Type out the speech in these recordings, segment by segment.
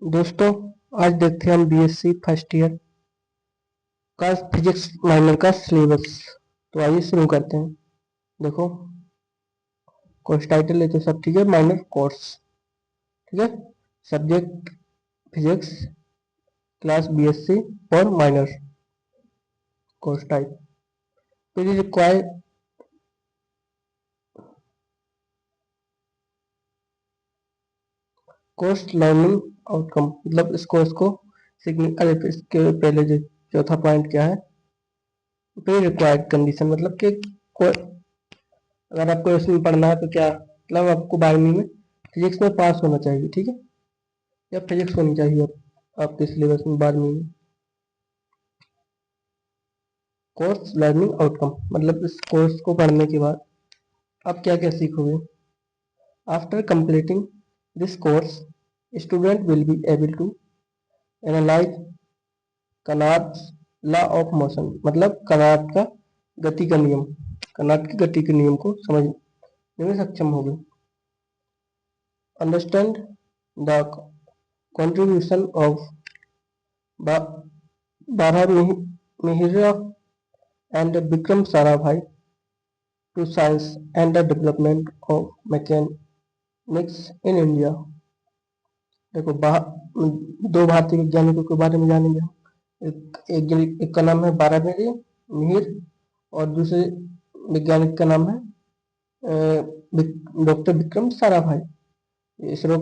दोस्तों, आज देखते हैं हम बीएससी फर्स्ट ईयर का फिजिक्स माइनर का सिलेबस। तो आइए शुरू करते हैं। देखो, कोर्स टाइटल है तो सब ठीक है। माइनर कोर्स, ठीक है। सब्जेक्ट फिजिक्स, क्लास बीएससी और माइनर कोर्स टाइप। तो ये रिक्वायर कोर्स लर्निंग आउटकम, मतलब इस कोर्स को सीखने। अरे इसके पहले जो चौथा पॉइंट क्या है, प्री रिक्वायर्ड कंडीशन, मतलब कि अगर आपको इसमें पढ़ना है तो क्या मतलब आपको 12वीं में फिजिक्स में पास होना चाहिए, ठीक है। या फिजिक्स होनी चाहिए आपके सिलेबस में 12वीं में। कोर्स लर्निंग आउटकम, मतलब इस कोर्स को पढ़ने के बाद आप क्या क्या सीखोगे। After completing this course, student will be able to analyse कनार्ड्स लॉ ऑफ मोशन, मतलब कनार्ड का गति का नियम, कनार्ड की गति के नियम को समझने में सक्षम होगे। Understand the contribution of Bara Mihira and Bikram Sarabhai to science and the development of mechanics in India। देखो, दो भारतीय वैज्ञानिकों के बारे में जानेंगे हम। एक का नाम है बारा मिहिर और दूसरे वैज्ञानिक का नाम है डॉक्टर विक्रम साराभाई। इसरो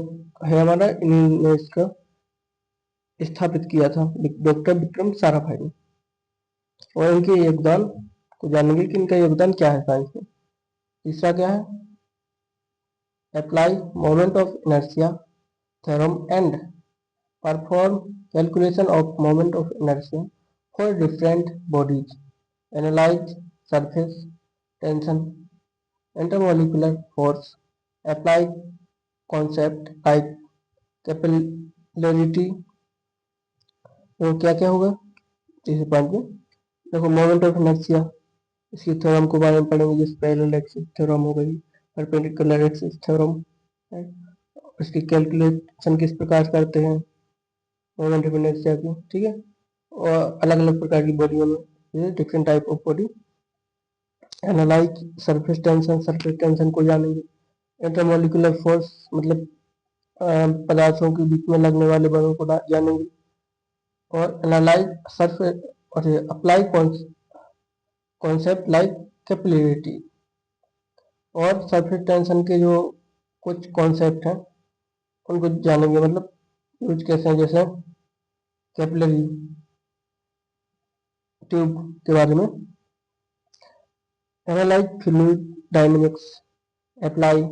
है हमारा, इन्होंने इसका स्थापित किया था, डॉक्टर विक्रम साराभाई ने। और इनके योगदान को जानेंगे कि इनका योगदान क्या है साइंस में। तीसरा क्या है, apply moment of inertia theorem and perform calculation of moment of inertia for different bodies, analyse surface tension, intermolecular force, apply concept like capillarity. तो क्या क्या होगा तीसरे पॉइंट में। देखो, मोमेंट ऑफ इनर्शिया, इसकी थ्योरम के बारे में पढ़ेंगे, जैसे पैरेलल एक्सिस थ्योरम हो गई, परपेंडिकुलर एक्सिस थ्योरम है। इसकी कैलकुलेशन किस प्रकार करते हैं मोमेंट ऑफ इनर्शिया की, ठीक है। और अलग अलग प्रकार की बॉडियों में different type of body. Analyse surface tension, surface tension को जानेंगे। इंटरमोलिकुलर फोर्स, मतलब पदार्थों के बीच में लगने वाले बलों को जानेंगे। और एनालाइज सरफेस और अप्लाई कॉन्सेप्ट लाइक कैपिलरिटी। और सरफेस टेंशन के जो कुछ कॉन्सेप्ट हैं उनको जानेंगे, मतलब यूज कैसे हैं, जैसे कैपिलरी ट्यूब के बारे में। Analyse fluid dynamics, apply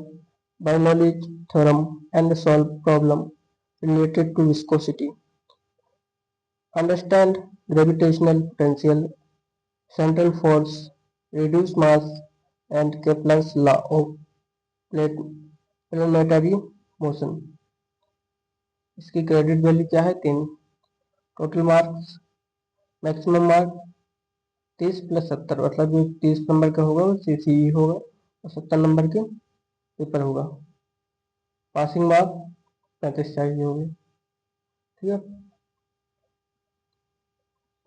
Bernoulli's theorem and solve problem related to viscosity. Understand gravitational potential, central force, reduced mass, and Kepler's law of planetary motion। इसकी क्रेडिट वैल्यू क्या है, 3। टोटल मार्क्स, मैक्सिमम मार्क 30 + 70, मतलब जो 30 number का होगा वो CCE होगा और 70 नंबर के पेपर होगा। पासिंग मार्क 35 चाहिए होंगे, ठीक है।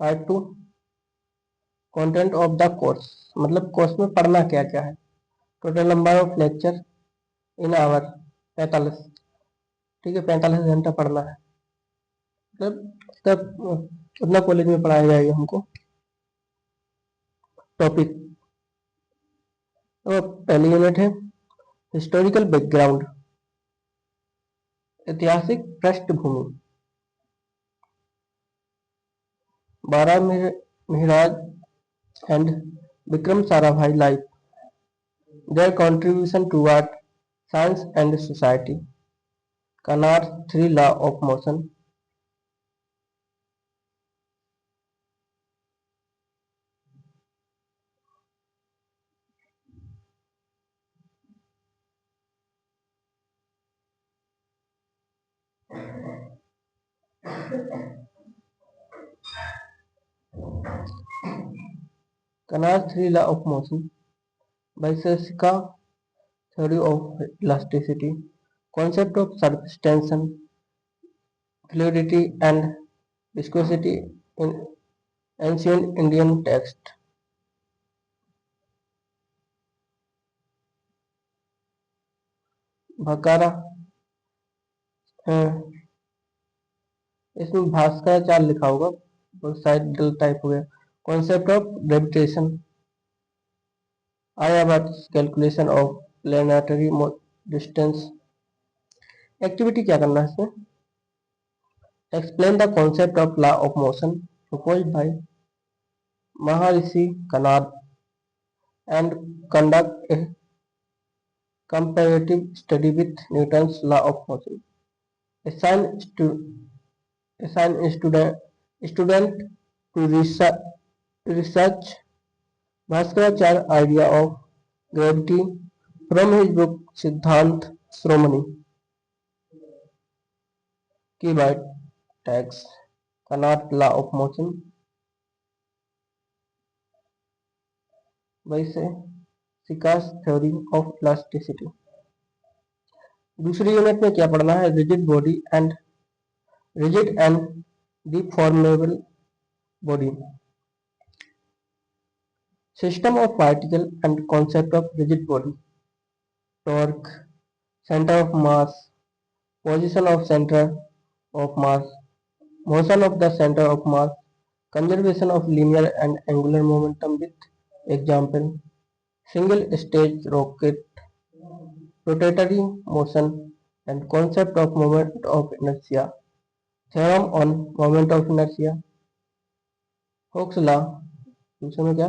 Part 2, content of the course, मतलब कोर्स में पढ़ना क्या क्या है। Total number of lecture in hour 45, ठीक है। 45 घंटा पढ़ना है, मतलब तब उतना कॉलेज में पढ़ाया जाएगा हमको। टॉपिक, तो पहली यूनिट है हिस्टोरिकल बैकग्राउंड, ऐतिहासिक पृष्ठभूमि। बारा मिहराज and Vikram Sarabhai life, their contribution toward science and society, Canard's 3 law of motion, Canard's 3 law of motion, Weizsäcker theory of elasticity, concept of surface tension, fluidity and viscosity in ancient Indian text. भकारा, इसमें भास्कराचार्य लिखा होगा, और शायद डल type हो गया। Concept of gravitation, Aryabhatta calculation of planetary distance. Activity क्या करना है इसमें? Explain the concept of law of motion proposed by Maharishi Kanad and conduct a comparative study with Newton's law of motion. Assign student to research Bhaskaracharya idea of gravity from his book Siddhant Shromani. Keyword tags Kanad law of motion. वैसे Sikas theory of elasticity. दूसरी unit में क्या पढ़ना है? Rigid and deformable body, system of particle and concept of rigid body, torque, centre of mass, position of centre of mass, motion of the centre of mass, conservation of linear and angular momentum with example, single stage rocket, rotatory motion and concept of moment of inertia, theorem on moment of inertia, Hooke's law, दूसरे में क्या?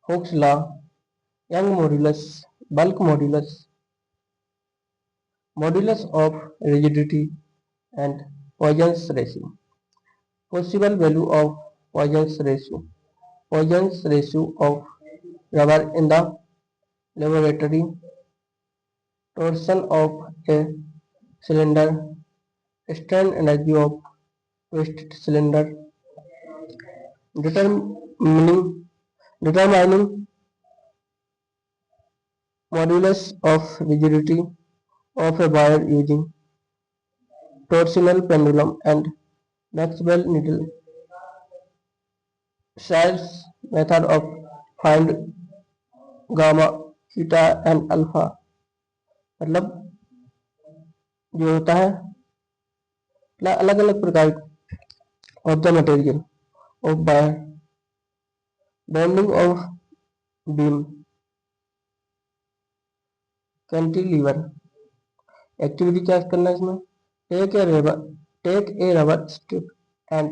Hooke's law, Young modulus, bulk modulus, modulus of rigidity and Poisson's ratio, possible value of Poisson's ratio, Poisson's ratio of rubber in the laboratory, torsion of a cylinder, strain energy of twisted cylinder, determining modulus of rigidity of a wire using torsional pendulum and Maxwell needle. Schall's method of find gamma, theta and alpha, मतलब जो होता है अलग अलग प्रकार of the material of wire, bending of beam, cantilever. Activity क्या करना है इसमें? Take a rubber strip and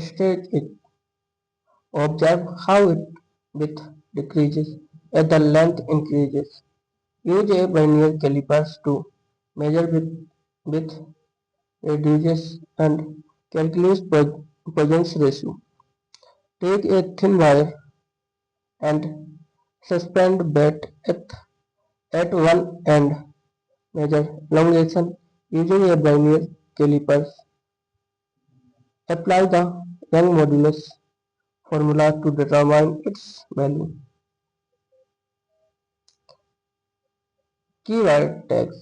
stretch it, observe how it with decreases as the length increases, use a vernier calipers to measure with reduces and calculate Poisson's ratio. Take a thin wire and suspend bat at one end. Measure elongation using a vernier calipers. Apply the Young modulus formula to determine its value. Keyword tags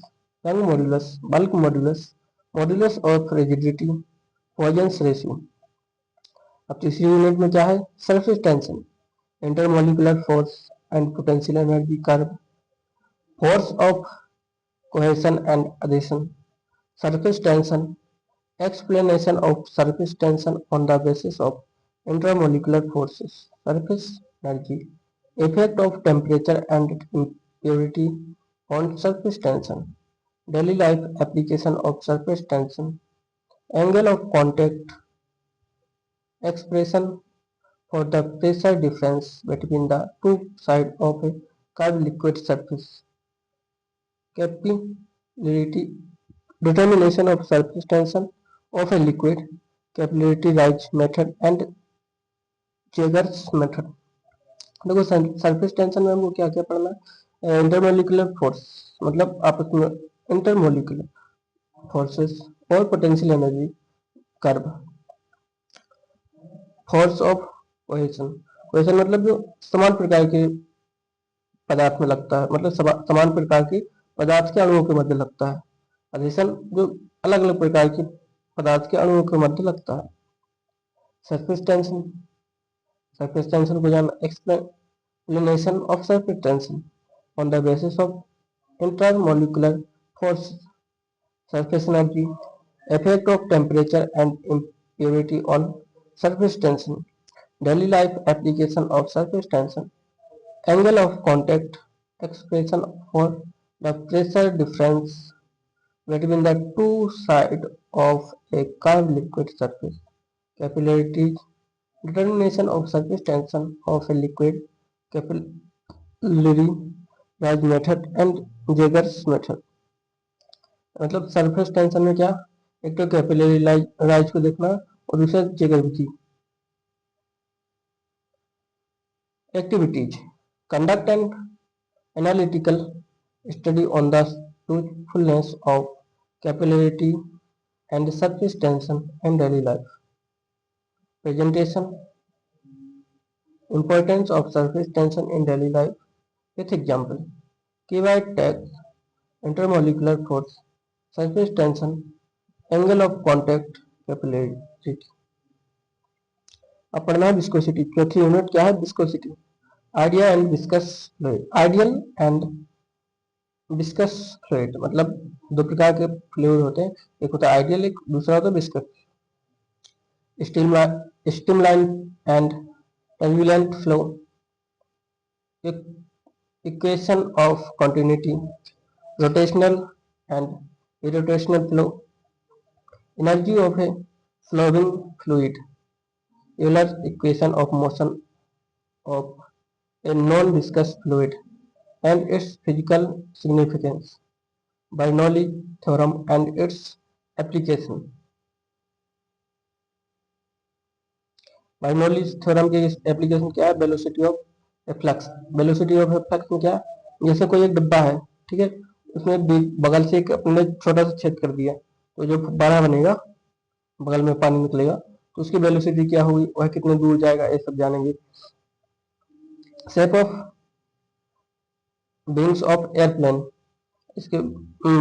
Young modulus, bulk modulus, modulus of rigidity, Poisson's ratio. अब तीसरी unit में क्या है? Surface tension, intermolecular force and potential energy curve, force of cohesion and adhesion, surface tension, explanation of surface tension on the basis of intermolecular forces, surface energy, effect of temperature and impurity on surface tension, daily life application of surface tension, angle of contact, expression for the pressure difference between the two sides of a curved liquid surface, capillarity, determination of surface tension of a liquid, capillarity rise method and Jaeger's method। देखो surface tension में हमको क्या क्या पढ़ना है? Intermolecular force, मतलब आपस में इंटरमोलिकुलर फोर्सेस और potential energy curve, force of cohesion, cohesion मतलब जो समान प्रकार के पदार्थ में लगता है, मतलब समान प्रकार के पदार्थ के अणुओं के मध्य लगता है, एडिशन जो अलग अलग प्रकार की पदार्थ के अणुओं के मध्य लगता है। सरफेस टेंशन, सरफेस टेंशन को जानना, explanation of surface tension on the basis of intermolecular force, surface energy, effect of temperature and impurity on surface tension, daily life application of surface tension, angle of contact, expression for the pressure difference between the two sides of a curved liquid surface, capillarities, determination of surface tension of a liquid, capillary rise method and Jaeger's method। मतलब surface tension में क्या, एक तो capillary rise को देखना और दूसरा Jaeger विधि। Activities, conduct and analytical study on the truthfulness of capillarity and surface tension in daily life. Presentation, importance of surface tension in daily life with example. Keyword tag, intermolecular force, surface tension, angle of contact, capillarity। अब पढ़ना है viscosity. चौथी unit क्या है, viscosity. Ideal and viscous fluid, ideal and viscous fluid मतलब दो प्रकार के फ्लूइड होते हैं, एक होता है आइडियल, एक दूसरा होता है viscous. Streamline and turbulent flow, equation of continuity, rotational and irrotational flow, energy of a flowing fluid, Euler's equation of motion of a non-viscous fluid and its physical significance, Bernoulli theorem and its application। Bernoulli theorem की application क्या है, velocity of A flux. Velocity of A flux में क्या, जैसे कोई एक डिब्बा है, ठीक है, उसमें बगल से एक अपने छोटा सा छेद कर दिया, तो जो फव्वारा बनेगा, बगल में पानी निकलेगा, तो उसकी वेलोसिटी क्या होगी, वह कितने दूर जाएगा, ये सब जानेंगे। Shape of wings of airplane, इसके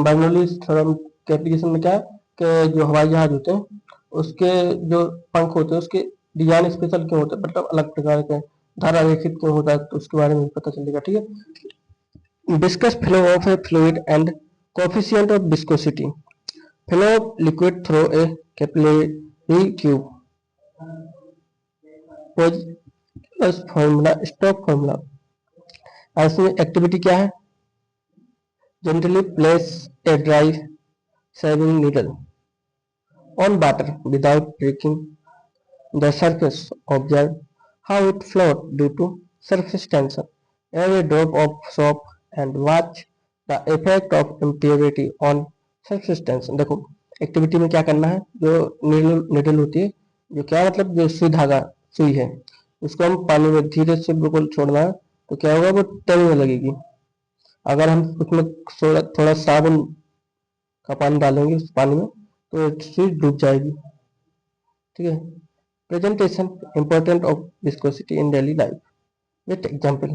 बर्नौली थ्योरम के एप्लीकेशन में क्या है कि जो हवाई जहाज होते हैं उसके जो पंख होते हैं उसके डिजाइन स्पेशल क्यों होते हैं, मतलब अलग प्रकार के धारा रेखित क्यों होता है, तो उसके बारे में पता चलेगा। ठीक है। Discuss flow of A fluid and coefficient of viscosity, flow of liquid through a capillary tube, formula, stock formula. इसमें एक्टिविटी क्या है, generally place a dry shaving needle on water without breaking the surface. Observe how it floats due to surface tension. Add a drop of soap and watch the effect of impurity on surface tension। देखो activity में क्या करना है, जो needle होती है, जो क्या मतलब जो सुई धागा सुई है, उसको हम पानी में धीरे से बिल्कुल छोड़ना है, तो क्या होगा, वो तैरने लगेगी। अगर हम उसमें थोड़ा साबुन का पानी डालेंगे उस पानी में, तो सुई डूब जाएगी। ठीक है। Presentation, important of viscosity in daily life with example.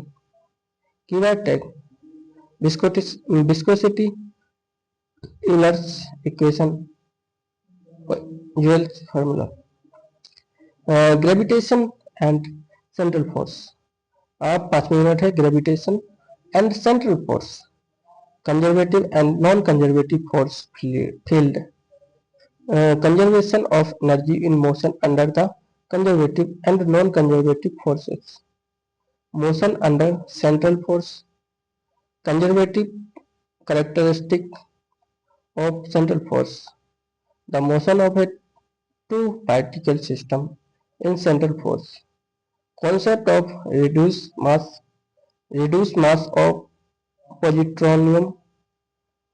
Keyword tag, viscosity, Euler's equation, Euler's formula. Gravitation and central force. अब 5वीं यूनिट है gravitation and central force, conservative and non-conservative force field, conservation of energy in motion under the conservative and non-conservative forces, motion under central force, conservative characteristic of central force, the motion of a two particle system in central force, concept of reduced mass of positronium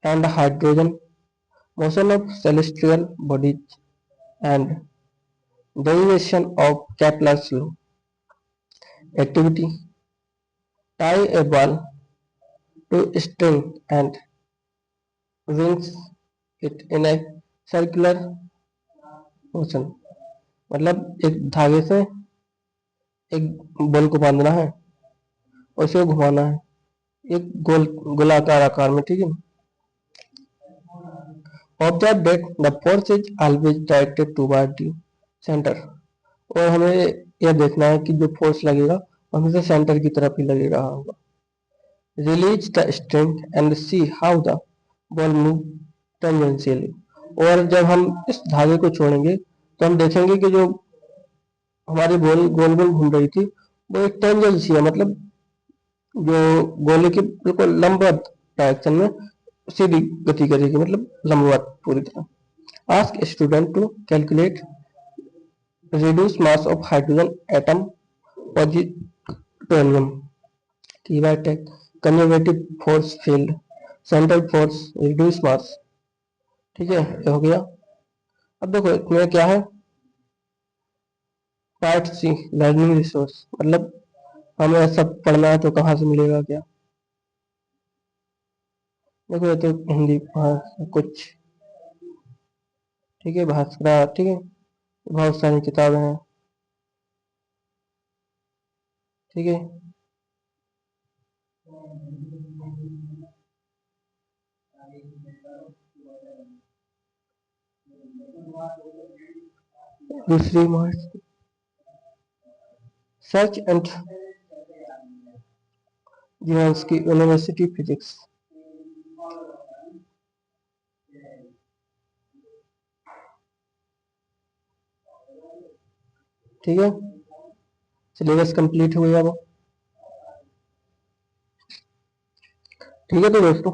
and hydrogen, motion of celestial bodies and derivation of Kepler's law। Activity, tie a ball to a string and wings it in a circular motion। मतलब एक धागे से एक ball को बांधना है और उसे घुमाना है एक गोलाकार आकार में। ठीक है। Observe that the force is always directed toward the centre. और हमें यह देखना है कि जो फोर्स लगेगा हमेशा सेंटर की तरफ ही लगेगा होगा। Release the string and see how the ball move tangentially. और जब हम इस धागे को छोड़ेंगे तो हम देखेंगे कि जो हमारी बॉल गोल गोल घूम रही थी वो एक टेंजेंट सी है, मतलब जो गोले के बिल्कुल लंबवत डायरेक्शन में सीधी गति करेगी, मतलब लंबवत पूरी तरह। Ask student to calculate reduce mass of hydrogen atom positonium की बात है। conservative force field central force reduce mass। ठीक है, ये हो गया। अब देखो इसमें क्या है, पार्ट सी लर्निंग रिसोर्स, मतलब हमें ऐसा पढ़ना है तो कहाँ से मिलेगा क्या। देखो ये तो हिंदी कुछ, ठीक है, भास्करा, ठीक है, बहुत सारी किताबें हैं, ठीक है। दूसरी मार्च सर्च एंड की यूनिवर्सिटी फिजिक्स, ठीक है। सिलेबस कंप्लीट हो गया वो, ठीक है। तो दोस्तों